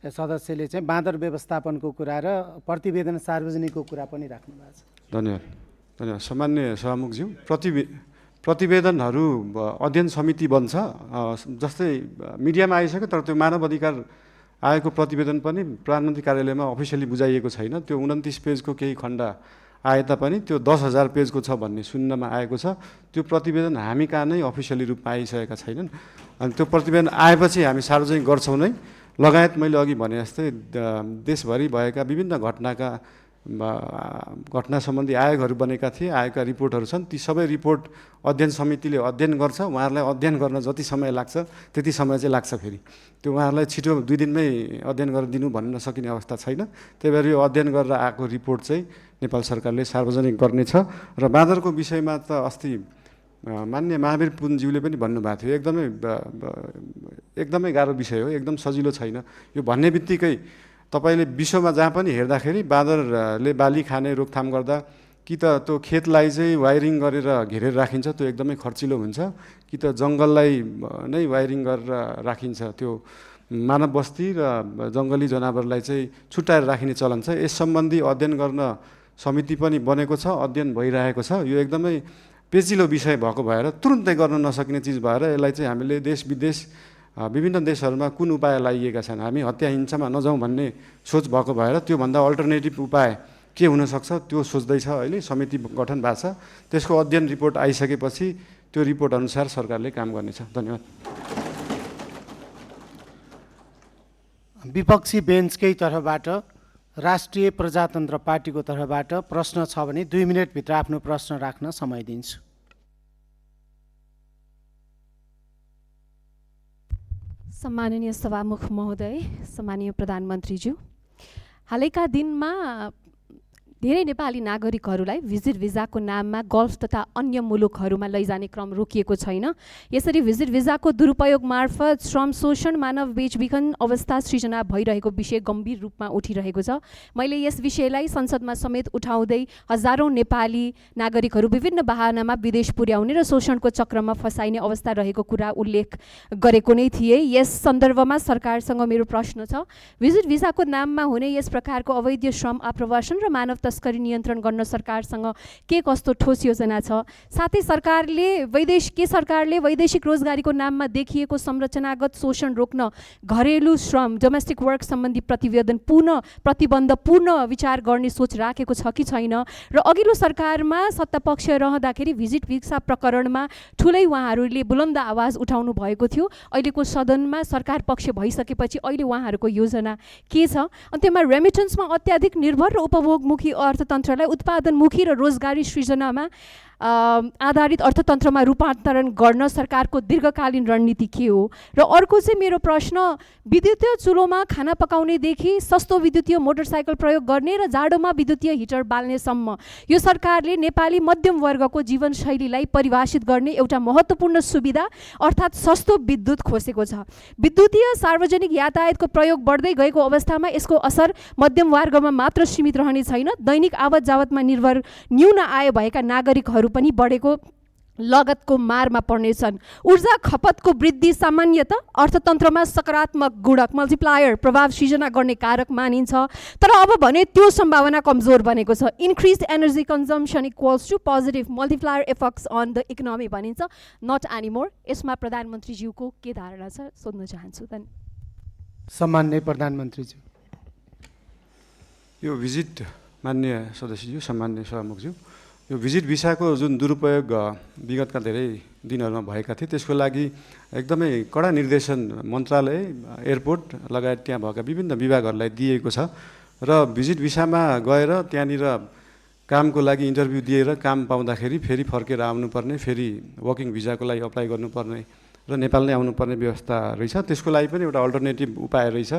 सदस्यले चाहिँ बाँदर व्यवस्थापनको कुरा र प्रतिवेदन सार्वजनिकको कुरा पनि राख्नु भएको छ। धन्यवाद। सामान्य सभामुखज्यू, प्रतिवेदनहरू अध्ययन समिति बन्छ। जस्तै मिडियामा आइसक्यो, तर त्यो मानव अधिकार आएको प्रतिवेदन पनि प्रधानमन्त्री कार्यालयमा अफिसियली बुझाइएको छैन। त्यो 29 पेजको केही खण्ड आए तापनि त्यो 10,000 पेजको छ भन्ने सुन्नमा आएको छ। त्यो प्रतिवेदन हामी कहाँ नै अफिसियली रूपमा आइसकेका छैनन्। अनि त्यो प्रतिवेदन आएपछि हामी सार्वजनिक गर्छौँ नै। लगायत मैले अघि भने जस्तै देशभरि भएका विभिन्न घटना सम्बन्धी आयोगहरू बनेका थिए, आयोगका रिपोर्टहरू छन्। ती सबै रिपोर्ट अध्ययन समितिले अध्ययन गर्छ। उहाँहरूलाई अध्ययन गर्न जति समय लाग्छ त्यति समय चाहिँ लाग्छ। फेरि त्यो उहाँहरूलाई छिटो 2 दिनमै अध्ययन गरेर दिनु भन्न सकिने अवस्था छैन। त्यही भएर यो अध्ययन गरेर आएको रिपोर्ट चाहिँ नेपाल सरकारले सार्वजनिक गर्नेछ। र बाँदरको विषयमा त अस्ति मान्य महावीर पुनज्यूले पनि भन्नुभएको थियो, एकदमै गाह्रो विषय हो, एकदम सजिलो छैन। यो भन्ने बित्तिकै तपाईँले विश्वमा जहाँ पनि हेर्दाखेरि बाँदरले बाली खाने रोकथाम गर्दा कि त त्यो खेतलाई चाहिँ वायरिङ गरेर घेरेर राखिन्छ, त्यो एकदमै खर्चिलो हुन्छ, कि त जङ्गललाई नै वायरिङ गरेर राखिन्छ। त्यो मानव बस्ती र जङ्गली जनावरलाई चाहिँ छुट्याएर राखिने चलन छ। यस सम्बन्धी अध्ययन गर्न समिति पनि बनेको छ, अध्ययन भइरहेको छ। यो एकदमै पेचिलो विषय भएको भएर तुरुन्तै गर्न नसकिने चिज भएर यसलाई चाहिँ हामीले देश विदेश विभिन्न देशहरूमा कुन उपाय लाइएका छन्, हामी हत्या हिंसामा नजाउँ भन्ने सोच भएको भएर त्योभन्दा अल्टरनेटिभ उपाय के हुनसक्छ त्यो सोच्दैछ। अहिले समिति गठन भएको छ। त्यसको अध्ययन रिपोर्ट आइसकेपछि त्यो रिपोर्ट अनुसार सरकारले काम गर्नेछ। धन्यवाद। विपक्षी बेन्चकै तर्फबाट राष्ट्रिय प्रजातन्त्र पार्टीको तर्फबाट प्रश्न छ भने 2 मिनटभित्र आफ्नो प्रश्न राख्न समय दिन्छु। सम्माननीय सभामुख महोदय, सम्माननीय प्रधानमन्त्रीज्यू, हालैका दिनमा धेरै नेपाली नागरिकहरूलाई भिजिट भिजाको नाममा गल्फ तथा अन्य मुलुकहरूमा लैजाने क्रम रोकिएको छैन। यसरी भिजिट भिजाको दुरुपयोग मार्फत श्रम शोषण, मानव बेचबिखन अवस्था सृजना भइरहेको विषय गम्भीर रूपमा उठिरहेको छ। मैले यस विषयलाई संसदमा समेत उठाउँदै हजारौँ नेपाली नागरिकहरू विभिन्न बहानामा विदेश पुर्याउने र शोषणको चक्रमा फसाइने अवस्था रहेको कुरा उल्लेख गरेको नै थिए। यस सन्दर्भमा सरकारसँग मेरो प्रश्न छ, भिजिट भिजाको नाममा हुने यस प्रकारको अवैध श्रम आप्रवासन र मानव तस्करी नियन्त्रण गर्न सरकारसँग के कस्तो ठोस योजना छ? साथै सरकारले वैदेशिक रोजगारीको नाममा देखिएको संरचनागत शोषण रोक्न घरेलु श्रम डोमेस्टिक वर्क सम्बन्धी प्रतिबन्ध पूर्ण विचार गर्ने सोच राखेको छ कि छैन? र अघिल्लो सरकारमा सत्तापक्ष रहँदाखेरि भिजिट भिसा प्रकरणमा ठुलै उहाँहरूले बुलन्द आवाज उठाउनु भएको थियो। अहिलेको सदनमा सरकार पक्ष भइसकेपछि अहिले उहाँहरूको योजना के छ? अनि त्यसमा रेमिटेन्समा अत्याधिक निर्भर र उपभोगमुखी अर्थतन्त्रलाई उत्पादनमुखी र रोजगारी सृजनामा आधारित अर्थतन्त्रमा रूपान्तरण गर्न सरकारको दीर्घकालीन रणनीति के हो? र अर्को चाहिँ मेरो प्रश्न, विद्युतीय चुलोमा खाना पकाउनेदेखि सस्तो विद्युतीय मोटरसाइकल प्रयोग गर्ने र जाडोमा विद्युतीय हिटर बाल्नेसम्म यो सरकारले नेपाली मध्यम वर्गको जीवनशैलीलाई परिभाषित गर्ने एउटा महत्त्वपूर्ण सुविधा अर्थात् सस्तो विद्युत खोसेको छ। विद्युतीय सार्वजनिक यातायातको प्रयोग बढ्दै गएको अवस्थामा यसको असर मध्यम वर्गमा मात्र सीमित रहने छैन, दैनिक आवत जावतमा निर्भर न्यून आय भएका नागरिकहरू पनि बढेको लगतको मारमा पर्नेछन्। ऊर्जा खपतको वृद्धि सामान्यतः अर्थतन्त्रमा सकारात्मक गुणक मल्टिप्लायर प्रभाव सृजना गर्ने कारक मानिन्छ, तर अब भने त्यो सम्भावना कमजोर बनेको छ। Increase energy consumption equals to positive multiplier effects on the economy भनिन्छ, नट एनिमोर। यसमा प्रधानमन्त्रीज्यूको के धारणा छ सोध्न चाहन्छु। सम्माननीय प्रधानमन्त्रीज्यू। यो भिजिट माननीय सदस्यज्यू, सम्माननीय सभामुखज्यू, यो भिजिट भिसाको जुन दुरुपयोग विगतका धेरै दिनहरूमा भएका थिए त्यसको लागि एकदमै कडा निर्देशन मन्त्रालय, एयरपोर्ट लगायत त्यहाँ भएका विभिन्न विभागहरूलाई दिएको छ र भिजिट भिसामा गएर त्यहाँनिर कामको लागि इन्टरभ्यू दिएर काम पाउँदाखेरि फेरि फर्केर आउनुपर्ने, फेरि वर्किङ भिजाको लागि अप्लाई गर्नुपर्ने र नेपाल नै आउनुपर्ने व्यवस्था रहेछ। त्यसको लागि पनि एउटा अल्टरनेटिभ उपाय रहेछ।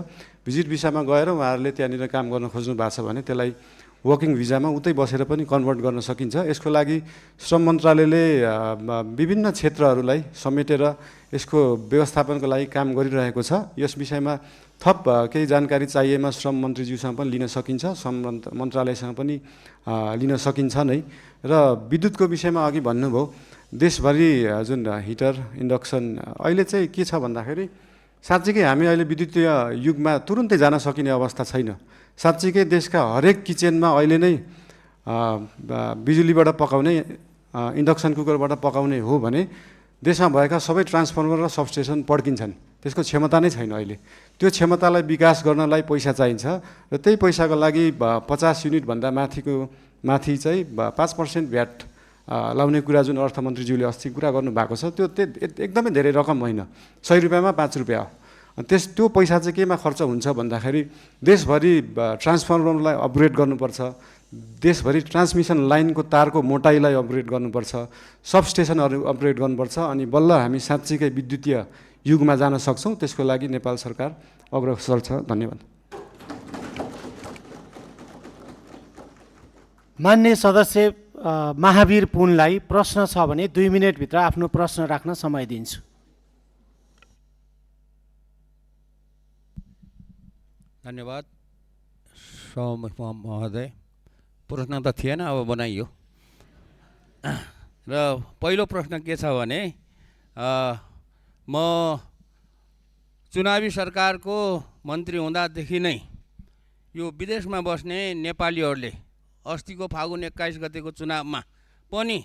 भिजिट भिसामा गएर उहाँहरूले त्यहाँनिर काम गर्न खोज्नु भएको छ भने त्यसलाई वर्किङ भिजामा उतै बसेर पनि कन्भर्ट गर्न सकिन्छ। यसको लागि श्रम मन्त्रालयले विभिन्न क्षेत्रहरूलाई समेटेर यसको व्यवस्थापनको लागि काम गरिरहेको छ। यस विषयमा थप केही जानकारी चाहिएमा श्रम मन्त्रीज्यूसँग पनि लिन सकिन्छ, श्रम मन्त्रालयसँग पनि लिन सकिन्छ नै। र विद्युतको विषयमा अघि भन्नुभयो, देशभरि जुन हिटर इन्डक्सन अहिले चाहिँ के छ भन्दाखेरि साँच्चीकै हामी अहिले विद्युतीय युगमा तुरुन्तै जान सकिने अवस्था छैन। साँच्चीकै देशका हरेक किचनमा अहिले नै बिजुलीबाट पकाउने, इन्डक्सन कुकरबाट पकाउने हो भने देशमा भएका सबै ट्रान्सफर्मर र सबस्टेसन पड्किन्छन्। त्यसको क्षमता नै छैन अहिले। त्यो क्षमतालाई विकास गर्नलाई पैसा चाहिन्छ र त्यही पैसाको लागि 50 युनिटभन्दा माथि चाहिँ 5% भ्याट लाउने कुरा जुन अर्थमन्त्रीज्यूले अस्ति कुरा गर्नुभएको छ त्यो एकदमै धेरै रकम होइन, 100 रुपियाँमा 5 रुपियाँ हो। त्यो पैसा चाहिँ केमा खर्च हुन्छ भन्दाखेरि देशभरि ट्रान्सफर्मरलाई अपग्रेड गर्नुपर्छ, देशभरि ट्रान्समिसन लाइनको तारको मोटाइलाई अपग्रेड गर्नुपर्छ, सबस्टेसनहरू अपग्रेड गर्नुपर्छ, अनि बल्ल हामी साँच्चीकै विद्युतीय युगमा जान सक्छौँ। त्यसको लागि नेपाल सरकार अग्रसर छ। धन्यवाद। मान्य सदस्य महावीर पुनलाई प्रश्न छ भने 2 मिनेटभित्र आफ्नो प्रश्न राख्न समय दिन्छु। धन्यवाद सभामुख महोदय। प्रश्न त थिएन, अब बनाइयो। र पहिलो प्रश्न के छ भने म चुनावी सरकारको मन्त्री हुँदादेखि नै यो विदेशमा बस्ने नेपालीहरूले अस्तिको फागुन 21 गतेको चुनावमा पनि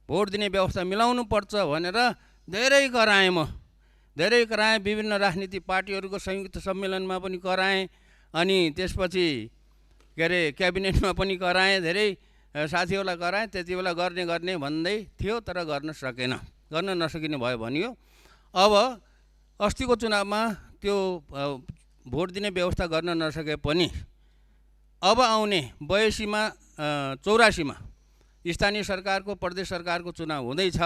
भोट दिने व्यवस्था मिलाउनु पर्छ भनेर धेरै कराएँ। विभिन्न राजनीतिक पार्टीहरूको संयुक्त सम्मेलनमा पनि कराएँ, अनि त्यसपछि क्याबिनेटमा पनि कराएँ, धेरै साथीहरूलाई कराएँ। त्यति बेला गर्ने भन्दै थियो, तर गर्न नसकिने भयो भनियो। अब अस्तिको चुनावमा त्यो भोट दिने व्यवस्था गर्न नसके पनि अब आउने 82मा स्थानीय सरकारको, प्रदेश सरकारको चुनाव हुँदैछ।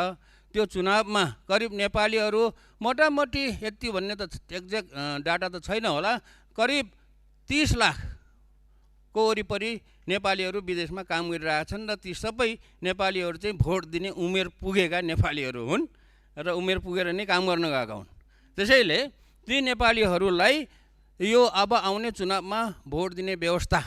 त्यो चुनावमा करिब नेपालीहरू मोटामोटी यति भन्ने त एक्ज्याक्ट डाटा त छैन होला, करिब 30 लाखको वरिपरि नेपालीहरू विदेशमा काम गरिरहेछन् र ती सबै नेपालीहरू चाहिँ भोट दिने उमेर पुगेका नेपालीहरू हुन् र उमेर पुगेर नै काम गर्न गएका हुन्। त्यसैले ती नेपालीहरूलाई यो अब आउने चुनावमा भोट दिने व्यवस्था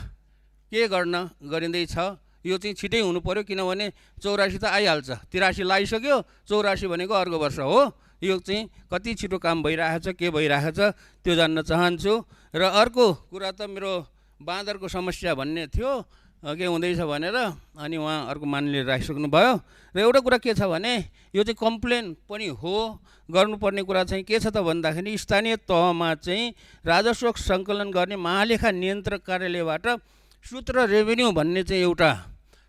के गरिँदैछ यो चाहिँ छिटै हुनु पर्यो, किनभने 84 त आइहाल्छ, 83 लागिसक्यो, 84 भनेको अर्को वर्ष हो। यो चाहिँ कति छिटो काम भइरहेछ, के भइरहेछ त्यो जान्न चाहन्छु। र अर्को कुरा त मेरो बाँदरको समस्या भन्ने थियो। के हुँदैछ भनेर अनि उहाँ अर्को माननीय राखिसक्नुभयो। र एउटा कुरा के छ भने यो चाहिँ कम्प्लेन पनि हो। गर्नुपर्ने कुरा चाहिँ के छ त भन्दाखेरि स्थानीय तहमा चाहिँ राजस्व सङ्कलन गर्ने महालेखा नियन्त्रक कार्यालयबाट सूत्र रेभेन्यू भन्ने चाहिँ एउटा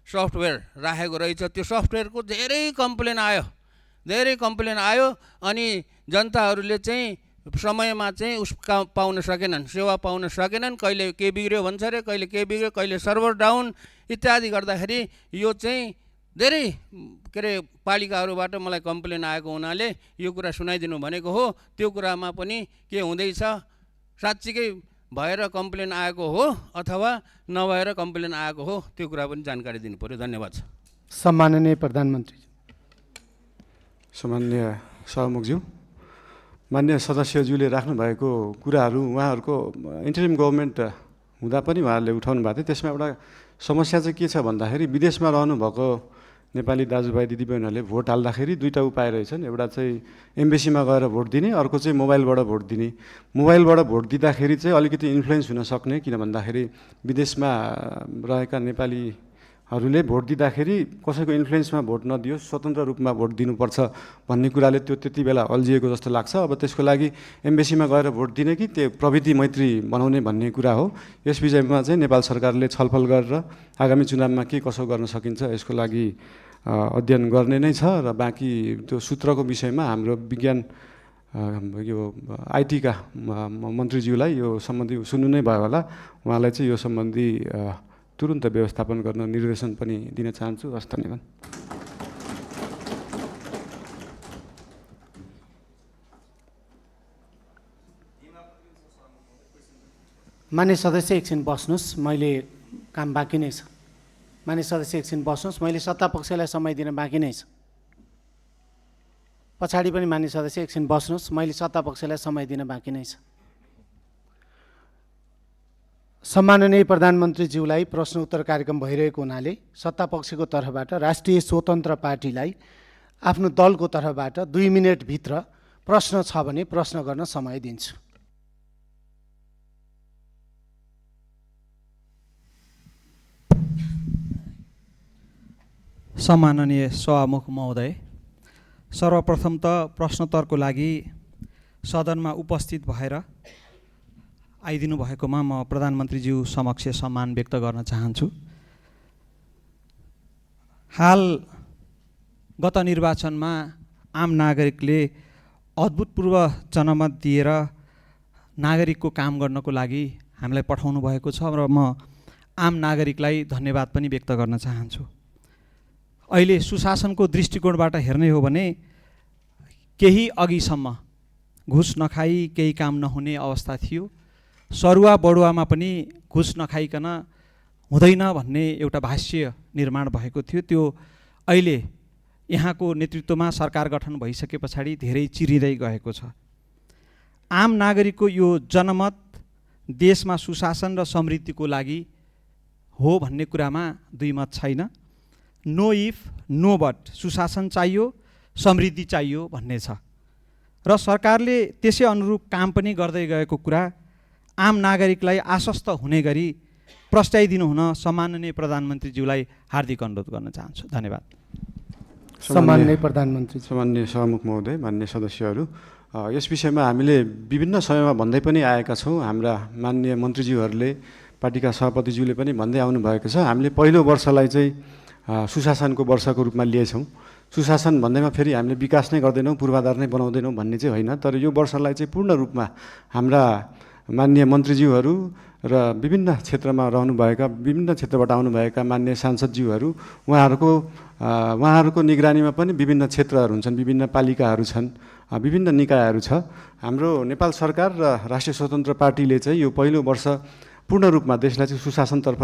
सफ्टवेयर राखेको रहेछ। त्यो सफ्टवेयरको धेरै कम्प्लेन आयो अनि जनताहरूले चाहिँ समयमा चाहिँ पाउन सकेनन्, सेवा पाउन सकेनन्। कहिले के बिग्रियो भन्छ अरे, कहिले के बिग्रियो, कहिले सर्भर डाउन इत्यादि गर्दाखेरि यो चाहिँ धेरै के अरे पालिकाहरूबाट मलाई कम्प्लेन आएको हुनाले यो कुरा सुनाइदिनु भनेको हो। त्यो कुरामा पनि के हुँदैछ, साँच्चीकै भएर कम्प्लेन आएको हो अथवा नभएर कम्प्लेन आएको हो, त्यो कुरा पनि जानकारी दिनु पर्यो। धन्यवाद। सम्माननीय प्रधानमन्त्री। सामान्य सभामुखज्यू, मान्य सदस्यज्यूले राख्नुभएको कुराहरू उहाँहरूको इन्टरिम गभर्मेन्ट हुँदा पनि उहाँहरूले उठाउनु भएको थियो। त्यसमा एउटा समस्या चाहिँ के छ भन्दाखेरि विदेशमा रहनुभएको नेपाली दाजुभाइ दिदीबहिनीहरूले भोट हाल्दाखेरि दुईवटा उपाय रहेछन्। एउटा चाहिँ एम्बेसीमा गएर भोट दिने, अर्को चाहिँ मोबाइलबाट भोट दिने। मोबाइलबाट भोट दिँदाखेरि चाहिँ अलिकति इन्फ्लुएन्स हुन सक्ने, किन भन्दाखेरि विदेशमा रहेका नेपालीहरूले भोट दिँदाखेरि कसैको इन्फ्लुएन्समा भोट नदियोस्, स्वतन्त्र रूपमा भोट दिनुपर्छ भन्ने कुराले त्यो त्यति बेला अल्झिएको जस्तो लाग्छ। अब त्यसको लागि एम्बेसीमा गएर भोट दिने कि त्यो प्रविधि मैत्री बनाउने भन्ने कुरा हो। यस विषयमा चाहिँ नेपाल सरकारले छलफल गरेर आगामी चुनावमा के कसो गर्न सकिन्छ यसको लागि अध्ययन गर्ने नै छ। र बाँकी त्यो सूत्रको विषयमा हाम्रो विज्ञान यो आइटीका मन्त्रीज्यूलाई यो सम्बन्धी सुन्नु नै भयो होला। उहाँलाई चाहिँ यो सम्बन्धी तुरुन्त व्यवस्थापन गर्न निर्देशन पनि दिन चाहन्छु। हस्, धन्यवाद। मान्य सदस्य एकछिन बस्नुहोस्, मैले काम बाँकी नै छ। मान्य सदस्य एकछिन बस्नुहोस्, मैले सत्तापक्षलाई समय दिन बाँकी नै छ। पछाडि पनि मान्य सदस्य एकछिन बस्नुहोस्, मैले सत्तापक्षलाई समय दिन बाँकी नै छ। सम्माननीय प्रधानमन्त्रीज्यूलाई प्रश्न उत्तर कार्यक्रम भइरहेको हुनाले सत्तापक्षको तर्फबाट राष्ट्रिय स्वतन्त्र पार्टीलाई आफ्नो दलको तर्फबाट 2 मिनेटभित्र प्रश्न छ भने प्रश्न गर्न समय दिन्छु। सम्माननीय सभामुख महोदय, सर्वप्रथम त प्रश्नोत्तरको लागि सदनमा उपस्थित भएर आइदिनु भएकोमा म प्रधानमन्त्रीज्यू समक्ष सम्मान व्यक्त गर्न चाहन्छु। हाल गत निर्वाचनमा आम नागरिकले अभूतपूर्व जनमत दिएर नागरिकको काम गर्नको लागि हामीलाई पठाउनु भएको छ र म आम नागरिकलाई धन्यवाद पनि व्यक्त गर्न चाहन्छु। अहिले सुशासनको दृष्टिकोणबाट हेर्ने हो भने केही अघिसम्म घुस नखाई केही काम नहुने अवस्था थियो। सरुवा बढुवामा पनि घुस नखाइकन हुँदैन भन्ने एउटा भाष्य निर्माण भएको थियो। त्यो अहिले यहाँको नेतृत्वमा सरकार गठन भइसके पछाडि धेरै चिरिँदै गएको छ। आम नागरिकको यो जनमत देशमा सुशासन र समृद्धिको लागि हो भन्ने कुरामा दुई मत छैन। नो इफ नो बट, सुशासन चाहियो, समृद्धि चाहियो भन्ने छ र सरकारले त्यसै अनुरूप काम पनि गर्दै गएको कुरा आम नागरिकलाई आश्वस्त हुने गरी प्रस्ताइदिनु हुन सम्माननीय प्रधानमन्त्रीज्यूलाई हार्दिक अनुरोध गर्न चाहन्छु। धन्यवाद। सम्माननीय प्रधानमन्त्री। सम्माननीय सभामुख महोदय, मान्य सदस्यहरू, यस विषयमा हामीले विभिन्न समयमा भन्दै पनि आएका छौँ। हाम्रा माननीय मन्त्रीज्यूहरूले, पार्टीका सभापतिज्यूले पनि भन्दै आउनुभएको छ। हामीले पहिलो वर्षलाई चाहिँ सुशासनको वर्षको रूपमा लिएछौँ। सुशासन भन्दैमा फेरि हामीले विकास नै गर्दैनौँ, पूर्वाधार नै बनाउँदैनौँ भन्ने चाहिँ होइन। तर यो वर्षलाई चाहिँ पूर्ण रूपमा हाम्रा माननीय मन्त्रीज्यूहरू र विभिन्न क्षेत्रमा रहनुभएका, विभिन्न क्षेत्रबाट आउनुभएका मान्य सांसदज्यूहरू, उहाँहरूको निगरानीमा पनि विभिन्न क्षेत्रहरू हुन्छन्, विभिन्न पालिकाहरू छन्, विभिन्न निकायहरू छ। हाम्रो नेपाल सरकार र राष्ट्रिय स्वतन्त्र पार्टीले चाहिँ यो पहिलो वर्ष पूर्ण रूपमा देशलाई चाहिँ सुशासनतर्फ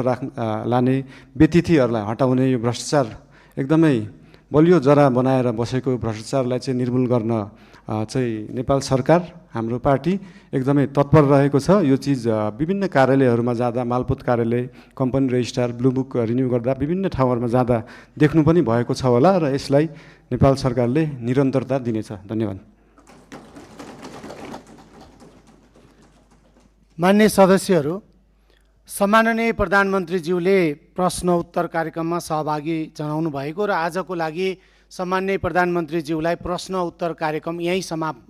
लाने, व्यतिथिहरूलाई हटाउने, यो भ्रष्टाचार एकदमै बलियो जरा बनाएर बसेको भ्रष्टाचारलाई चाहिँ निर्मूल गर्न चाहिँ नेपाल सरकार, हाम्रो पार्टी एकदमै तत्पर रहेको छ। यो चिज विभिन्न कार्यालयहरूमा जाँदा, मालपोत कार्यालय, company registrar, blue book renew गर्दा विभिन्न ठाउँहरूमा जाँदा देख्नु पनि भएको छ होला र यसलाई नेपाल सरकारले निरन्तरता दिनेछ। धन्यवाद। मान्य सदस्यहरू, सम्माननीय प्रधानमन्त्रीज्यूले प्रश्न उत्तर कार्यक्रममा सहभागी जनाउनु भएको र आजको लागि सम्माननीय प्रधानमन्त्रीज्यूलाई प्रश्न उत्तर कार्यक्रम यहीँ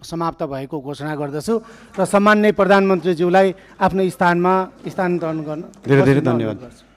समाप्त भएको घोषणा गर्दछु र सम्माननीय प्रधानमन्त्रीज्यूलाई आफ्नो स्थानमा स्थानान्तरण गर्न धेरै धेरै धन्यवाद।